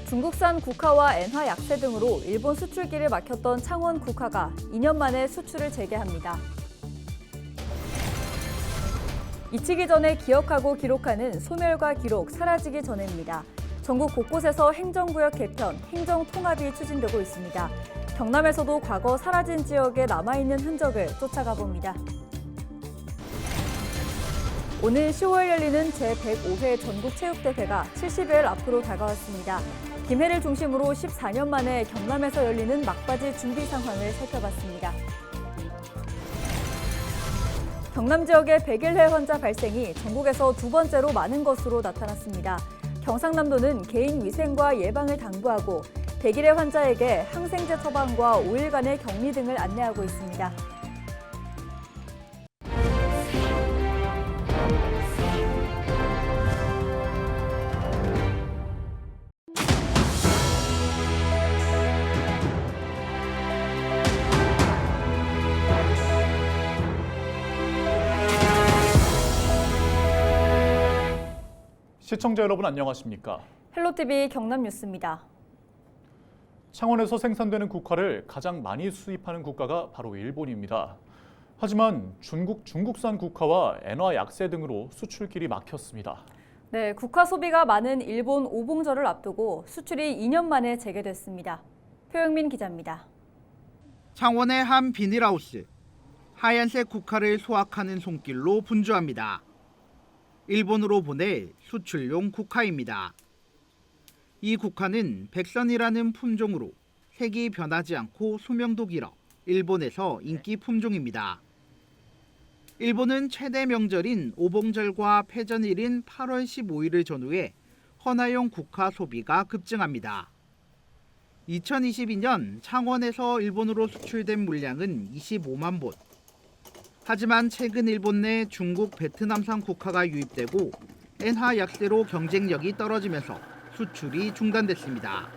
중국산 국화와 엔화 약세 등으로 일본 수출길을 막혔던 창원 국화가 2년 만에 수출을 재개합니다. 잊히기 전에 기억하고 기록하는 소멸과 기록, 사라지기 전에입니다. 전국 곳곳에서 행정구역 개편, 행정통합이 추진되고 있습니다. 경남에서도 과거 사라진 지역에 남아있는 흔적을 쫓아가 봅니다. 오늘 10월 열리는 제105회 전국체육대회가 70일 앞으로 다가왔습니다. 김해를 중심으로 14년 만에 경남에서 열리는 막바지 준비 상황을 살펴봤습니다. 경남 지역의 백일해 환자 발생이 전국에서 두 번째로 많은 것으로 나타났습니다. 경상남도는 개인 위생과 예방을 당부하고 백일해 환자에게 항생제 처방과 5일간의 격리 등을 안내하고 있습니다. 시청자 여러분 안녕하십니까? 헬로티비 경남뉴스입니다. 창원에서 생산되는 국화를 가장 많이 수입하는 국가가 바로 일본입니다. 하지만 중국산 국화와 엔화 약세 등으로 수출길이 막혔습니다. 네, 국화 소비가 많은 일본 오봉절을 앞두고 수출이 2년 만에 재개됐습니다. 표영민 기자입니다. 창원의 한 비닐하우스. 하얀색 국화를 소확하는 손길로 분주합니다. 일본으로 보낼 수출용 국화입니다. 이 국화는 백선이라는 품종으로 색이 변하지 않고 수명도 길어 일본에서 인기 품종입니다. 일본은 최대 명절인 오봉절과 폐전일인 8월 15일을 전후해 헌화용 국화 소비가 급증합니다. 2022년 창원에서 일본으로 수출된 물량은 25만 본. 하지만 최근 일본 내 중국, 베트남산 국화가 유입되고 엔화 약세로 경쟁력이 떨어지면서 수출이 중단됐습니다.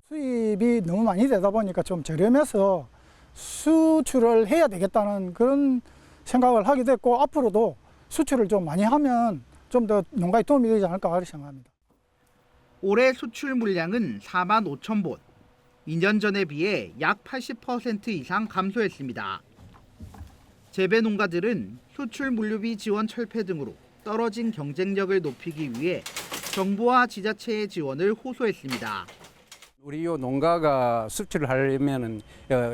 수입이 너무 많이 되다 보니까 좀 저렴해서 수출을 해야 되겠다는 그런 생각을 하게 됐고 앞으로도 수출을 좀 많이 하면 좀 더 농가에 도움이 되지 않을까 그렇게 생각합니다. 올해 수출 물량은 4만 5천 본. 2년 전에 비해 약 80% 이상 감소했습니다. 재배 농가들은 수출 물류비 지원 철폐 등으로 떨어진 경쟁력을 높이기 위해 정부와 지자체의 지원을 호소했습니다. 우리 요 농가가 수출을 하려면은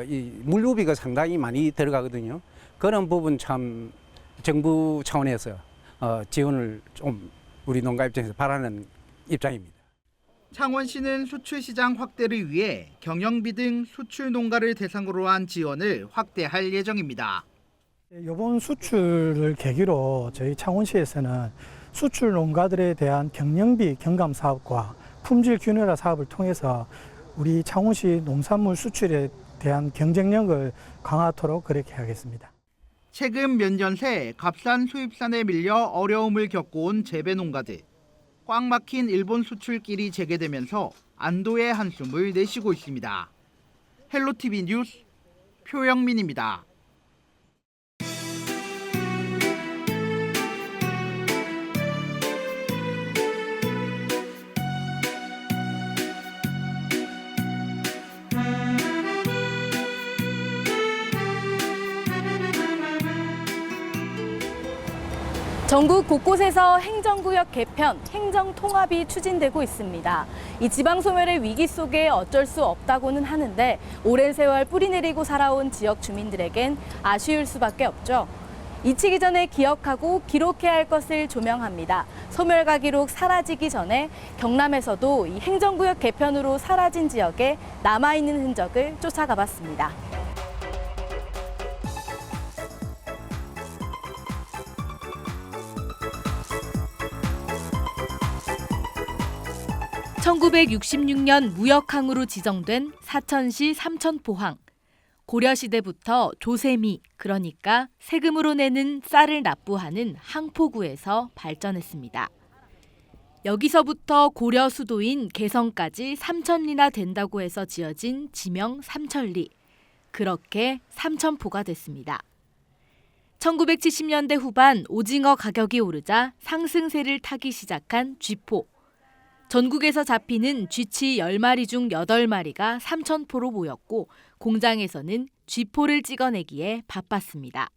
이 물류비가 상당히 많이 들어가거든요. 그런 부분 참 정부 차원에서 지원을 좀 우리 농가 입장에서 바라는 입장입니다. 창원시는 수출 시장 확대를 위해 경영비 등 수출 농가를 대상으로 한 지원을 확대할 예정입니다. 이번 수출을 계기로 저희 창원시에서는 수출 농가들에 대한 경영비 경감 사업과 품질 균열화 사업을 통해서 우리 창원시 농산물 수출에 대한 경쟁력을 강화하도록 그렇게 하겠습니다. 최근 몇 년 새 값싼 수입산에 밀려 어려움을 겪어온 재배 농가들. 꽉 막힌 일본 수출길이 재개되면서 안도의 한숨을 내쉬고 있습니다. 헬로티비 뉴스 표영민입니다. 전국 곳곳에서 행정구역 개편, 행정통합이 추진되고 있습니다. 이 지방소멸의 위기 속에 어쩔 수 없다고는 하는데 오랜 세월 뿌리내리고 살아온 지역 주민들에겐 아쉬울 수밖에 없죠. 잊히기 전에 기억하고 기록해야 할 것을 조명합니다. 소멸과 기록 사라지기 전에 경남에서도 이 행정구역 개편으로 사라진 지역에 남아있는 흔적을 쫓아가 봤습니다. (1966년) 무역항으로 지정된 사천시 삼천포항. 고려시대부터 조세미, 그러니까 세금으로 내는 쌀을 납부하는 항포구에서 발전했습니다. 여기서부터 고려 수도인 개성까지 3,000리나 된다고 해서 지어진 지명 삼천리. 그렇게 삼천포가 됐습니다. 1970년대 후반 오징어 가격이 오르자 상승세를 타기 시작한 쥐포. 전국에서 잡히는 쥐치 10마리 중 8마리가 삼천포로 모였고 공장에서는 쥐포를 찍어내기에 바빴습니다.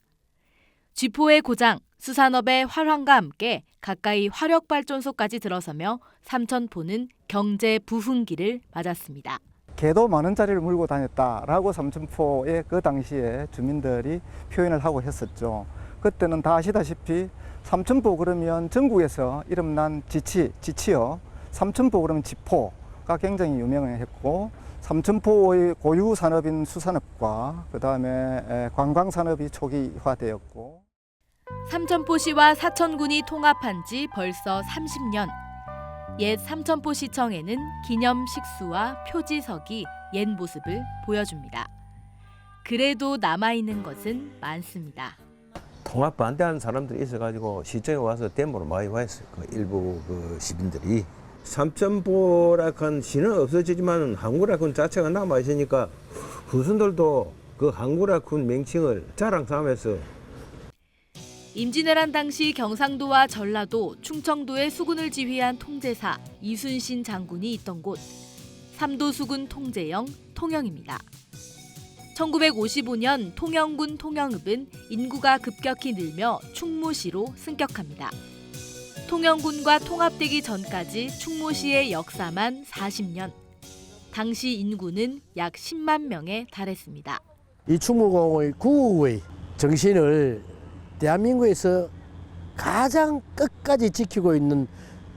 쥐포의 고장, 수산업의 활황과 함께 가까이 화력발전소까지 들어서며 삼천포는 경제 부흥기를 맞았습니다. 개도 10,000원짜리를 물고 다녔다라고 삼천포의 그 당시에 주민들이 표현을 하고 했었죠. 그때는 다 아시다시피 삼천포 그러면 전국에서 이름난 지치요. 삼천포 그러면 지포가 굉장히 유명했고 삼천포의 고유 산업인 수산업과 그다음에 관광 산업이 초기화되었고 삼천포시와 사천군이 통합한 지 벌써 30년. 옛 삼천포시청에는 기념 식수와 표지석이 옛 모습을 보여줍니다. 그래도 남아있는 것은 많습니다. 통합 반대하는 사람들이 있어가지고 시청에 와서 데모를 많이 했어요. 그 일부 그 시민들이. 삼천포락한 시는 없어지지만 항구락군 자체가 남아 있으니까 후손들도 그 항구락군 명칭을 자랑 삼아서. 임진왜란 당시 경상도와 전라도, 충청도의 수군을 지휘한 통제사 이순신 장군이 있던 곳, 삼도수군 통제영 통영입니다. 1955년 통영군 통영읍은 인구가 급격히 늘며 충무시로 승격합니다. 통영군과 통합되기 전까지 충무시의 역사만 40년. 당시 인구는 약 10만 명에 달했습니다. 이 충무공의 구의 정신을 대한민국에서 가장 끝까지 지키고 있는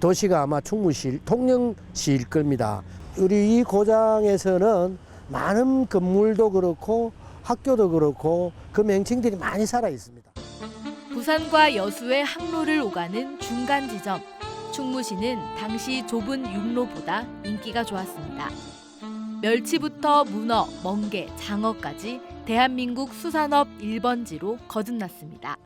도시가 아마 충무시, 통영시일 겁니다. 우리 이 고장에서는 많은 건물도 그렇고 학교도 그렇고 그 명칭들이 많이 살아 있습니다. 부산과 여수의 항로를 오가는 중간 지점. 충무시는 당시 좁은 육로보다 인기가 좋았습니다. 멸치부터 문어, 멍게, 장어까지 대한민국 수산업 1번지로 거듭났습니다.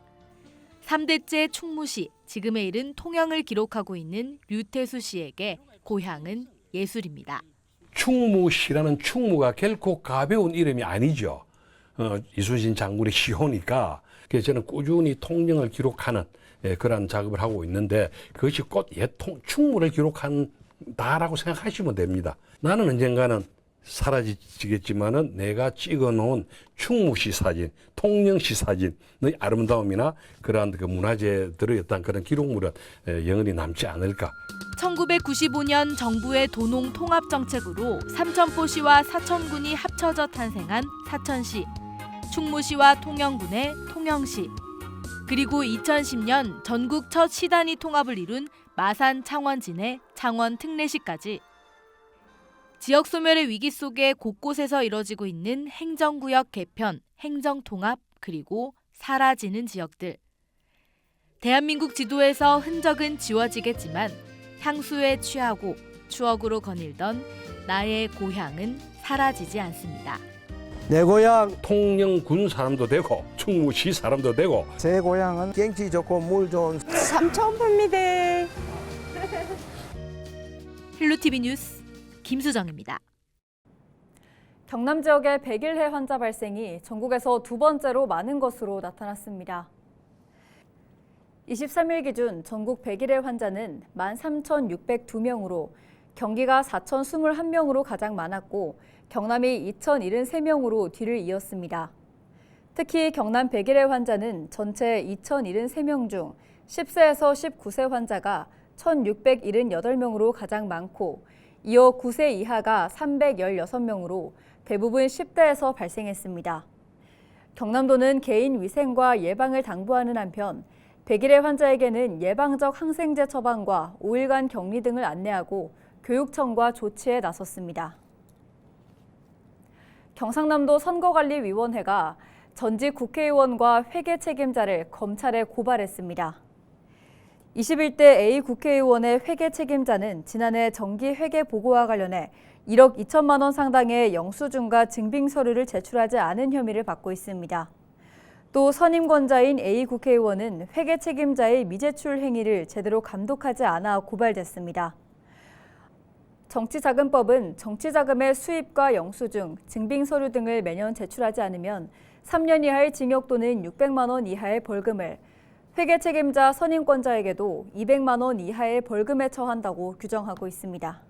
3대째 충무시, 지금의 이른 통영을 기록하고 있는 류태수 씨에게 고향은 예술입니다. 충무시라는 충무가 결코 가벼운 이름이 아니죠. 이순신 장군의 시호니까 그래서 저는 꾸준히 통영을 기록하는 그런 작업을 하고 있는데 그것이 곧 옛 충무를 기록한다라고 생각하시면 됩니다. 나는 언젠가는 사라지겠지만은 내가 찍어놓은 충무시 사진, 통영시 사진의 아름다움이나 그러한 그 문화재들의 어떤 그런 기록물은 영원히 남지 않을까. 1995년 정부의 도농 통합 정책으로 삼천포시와 사천군이 합쳐져 탄생한 사천시, 충무시와 통영군의 통영시, 그리고 2010년 전국 첫 시단위 통합을 이룬 마산 창원진의 창원 특례시까지 지역 소멸의 위기 속에 곳곳에서 이뤄지고 있는 행정구역 개편, 행정통합, 그리고 사라지는 지역들. 대한민국 지도에서 흔적은 지워지겠지만 향수에 취하고 추억으로 거닐던 나의 고향은 사라지지 않습니다. 내 고향 통영군 사람도 되고 충무시 사람도 되고 제 고향은 경치 좋고 물 좋은 삼천포입니다. 힐루TV 뉴스 김수정입니다. 경남 지역의 백일해 환자 발생이 전국에서 두 번째로 많은 것으로 나타났습니다. 23일 기준 전국 백일해 환자는 13,602명으로 경기가 4,021명으로 가장 많았고 경남이 2,073명으로 뒤를 이었습니다. 특히 경남 백일해 환자는 전체 2,073명 중 10세에서 19세 환자가 1,678명으로 가장 많고 이어 9세 이하가 316명으로 대부분 10대에서 발생했습니다. 경남도는 개인 위생과 예방을 당부하는 한편 백일해 환자에게는 예방적 항생제 처방과 5일간 격리 등을 안내하고 교육청과 조치에 나섰습니다. 경상남도 선거관리위원회가 전직 국회의원과 회계 책임자를 검찰에 고발했습니다. 21대 A 국회의원의 회계 책임자는 지난해 정기 회계 보고와 관련해 1억 2천만 원 상당의 영수증과 증빙 서류를 제출하지 않은 혐의를 받고 있습니다. 또 선임권자인 A 국회의원은 회계 책임자의 미제출 행위를 제대로 감독하지 않아 고발됐습니다. 정치자금법은 정치자금의 수입과 영수증, 증빙 서류 등을 매년 제출하지 않으면 3년 이하의 징역 또는 600만 원 이하의 벌금을, 회계 책임자 선임권자에게도 200만 원 이하의 벌금에 처한다고 규정하고 있습니다.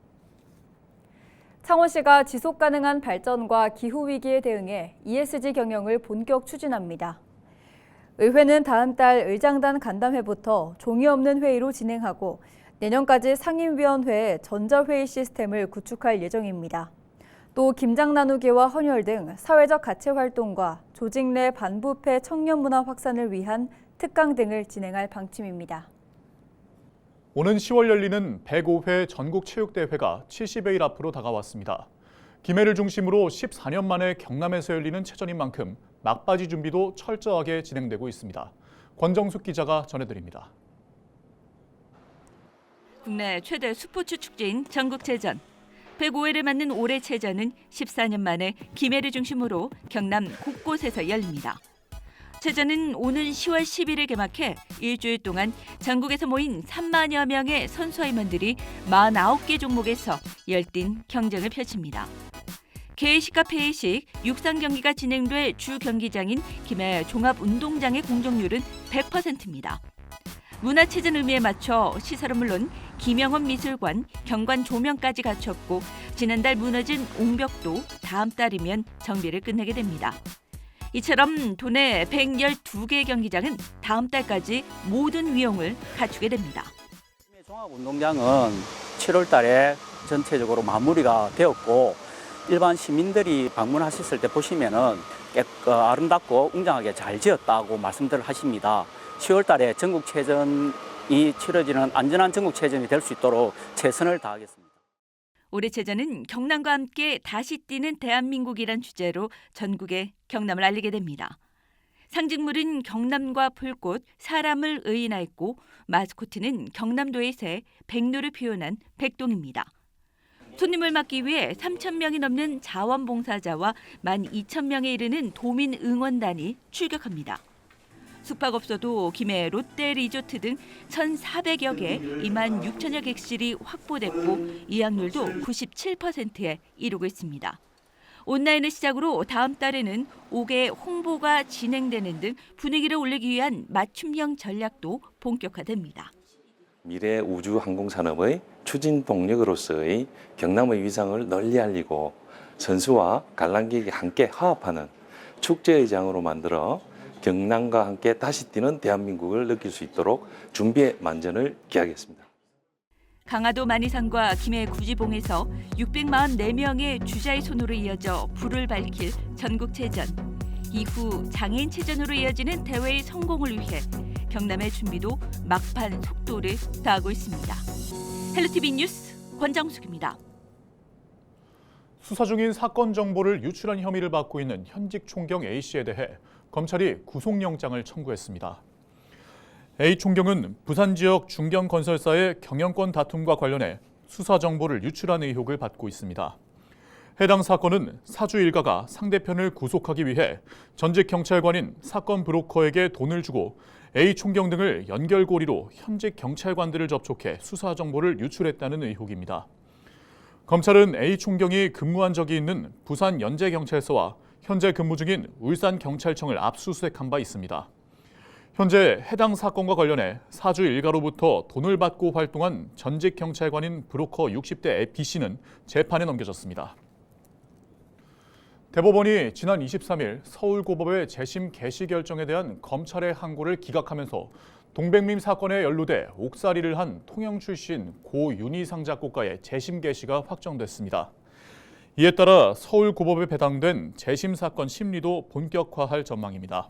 창원시가 지속 가능한 발전과 기후 위기에 대응해 ESG 경영을 본격 추진합니다. 의회는 다음 달 의장단 간담회부터 종이 없는 회의로 진행하고 내년까지 상임위원회에 전자회의 시스템을 구축할 예정입니다. 또 김장 나누기와 헌혈 등 사회적 가치 활동과 조직 내 반부패 청년 문화 확산을 위한 특강 등을 진행할 방침입니다. 오는 10월 열리는 105회 전국체육대회가 70여 일 앞으로 다가왔습니다. 김해를 중심으로 14년 만에 경남에서 열리는 체전인 만큼 막바지 준비도 철저하게 진행되고 있습니다. 권정숙 기자가 전해드립니다. 국내 최대 스포츠 축제인 전국체전. 105회를 맞는 올해 체전은 14년 만에 김해를 중심으로 경남 곳곳에서 열립니다. 체전은 오는 10월 10일에 개막해 일주일 동안 전국에서 모인 3만여 명의 선수와 임원들이 49개 종목에서 열띤 경쟁을 펼칩니다. 개회식과 폐회식, 육상 경기가 진행될 주 경기장인 김해 종합운동장의 공정률은 100%입니다. 문화체전 의미에 맞춰 시설은 물론 김영원 미술관, 경관 조명까지 갖췄고 지난달 무너진 옹벽도 다음 달이면 정비를 끝내게 됩니다. 이처럼 도내 112개 경기장은 다음 달까지 모든 위용을 갖추게 됩니다. 종합운동장은 7월 달에 전체적으로 마무리가 되었고 일반 시민들이 방문하셨을 때 보시면은 아름답고 웅장하게 잘 지었다고 말씀들 하십니다. 10월 달에 전국체전이 치러지는 안전한 전국체전이 될 수 있도록 최선을 다하겠습니다. 올해 체전은 경남과 함께 다시 뛰는 대한민국이란 주제로 전국에 경남을 알리게 됩니다. 상징물은 경남과 불꽃, 사람을 의인화했고 마스코트는 경남도의 새, 백로를 표현한 백동입니다. 손님을 맞기 위해 3,000명이 넘는 자원봉사자와 12,000명에 이르는 도민 응원단이 출격합니다. 숙박업소도 김해 롯데 리조트 등 1,400여 개, 26,000여 객실이 확보됐고 예약률도 97%에 이르고 있습니다. 온라인을 시작으로 다음 달에는 5개 홍보가 진행되는 등 분위기를 올리기 위한 맞춤형 전략도 본격화됩니다. 미래 우주 항공산업의 추진 동력으로서의 경남의 위상을 널리 알리고 선수와 관람객이 함께 화합하는 축제의 장으로 만들어 경남과 함께 다시 뛰는 대한민국을 느낄 수 있도록 준비에 만전을 기하겠습니다. 강화도 만이산과 김해 구지봉에서 644명의 주자의 손으로 이어져 불을 밝힐 전국체전. 이후 장애인 체전으로 이어지는 대회의 성공을 위해 경남의 준비도 막판 속도를 다하고 있습니다. 헬로티비 뉴스 권정숙입니다. 수사 중인 사건 정보를 유출한 혐의를 받고 있는 현직 총경 A씨에 대해 검찰이 구속영장을 청구했습니다. A 총경은 부산 지역 중견건설사의 경영권 다툼과 관련해 수사 정보를 유출한 의혹을 받고 있습니다. 해당 사건은 사주 일가가 상대편을 구속하기 위해 전직 경찰관인 사건 브로커에게 돈을 주고 A 총경 등을 연결고리로 현직 경찰관들을 접촉해 수사 정보를 유출했다는 의혹입니다. 검찰은 A 총경이 근무한 적이 있는 부산 연제경찰서와 현재 근무 중인 울산경찰청을 압수수색한 바 있습니다. 현재 해당 사건과 관련해 사주 일가로부터 돈을 받고 활동한 전직 경찰관인 브로커 60대 B씨는 재판에 넘겨졌습니다. 대법원이 지난 23일 서울고법의 재심 개시 결정에 대한 검찰의 항고를 기각하면서 동백림 사건에 연루돼 옥살이를 한 통영 출신 고 윤희상 작곡가의 재심 개시가 확정됐습니다. 이에 따라 서울고법에 배당된 재심 사건 심리도 본격화할 전망입니다.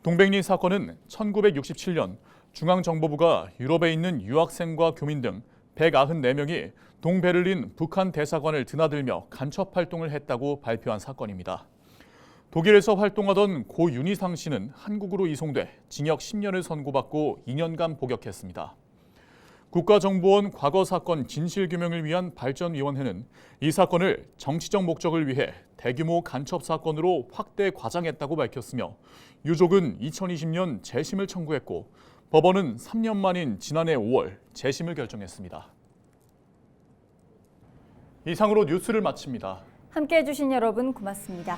동백림 사건은 1967년 중앙정보부가 유럽에 있는 유학생과 교민 등 194명이 동베를린 북한 대사관을 드나들며 간첩 활동을 했다고 발표한 사건입니다. 독일에서 활동하던 고 윤희상 씨는 한국으로 이송돼 징역 10년을 선고받고 2년간 복역했습니다. 국가정보원 과거 사건 진실규명을 위한 발전위원회는 이 사건을 정치적 목적을 위해 대규모 간첩 사건으로 확대 과장했다고 밝혔으며 유족은 2020년 재심을 청구했고 법원은 3년 만인 지난해 5월 재심을 결정했습니다. 이상으로 뉴스를 마칩니다. 함께해 주신 여러분 고맙습니다.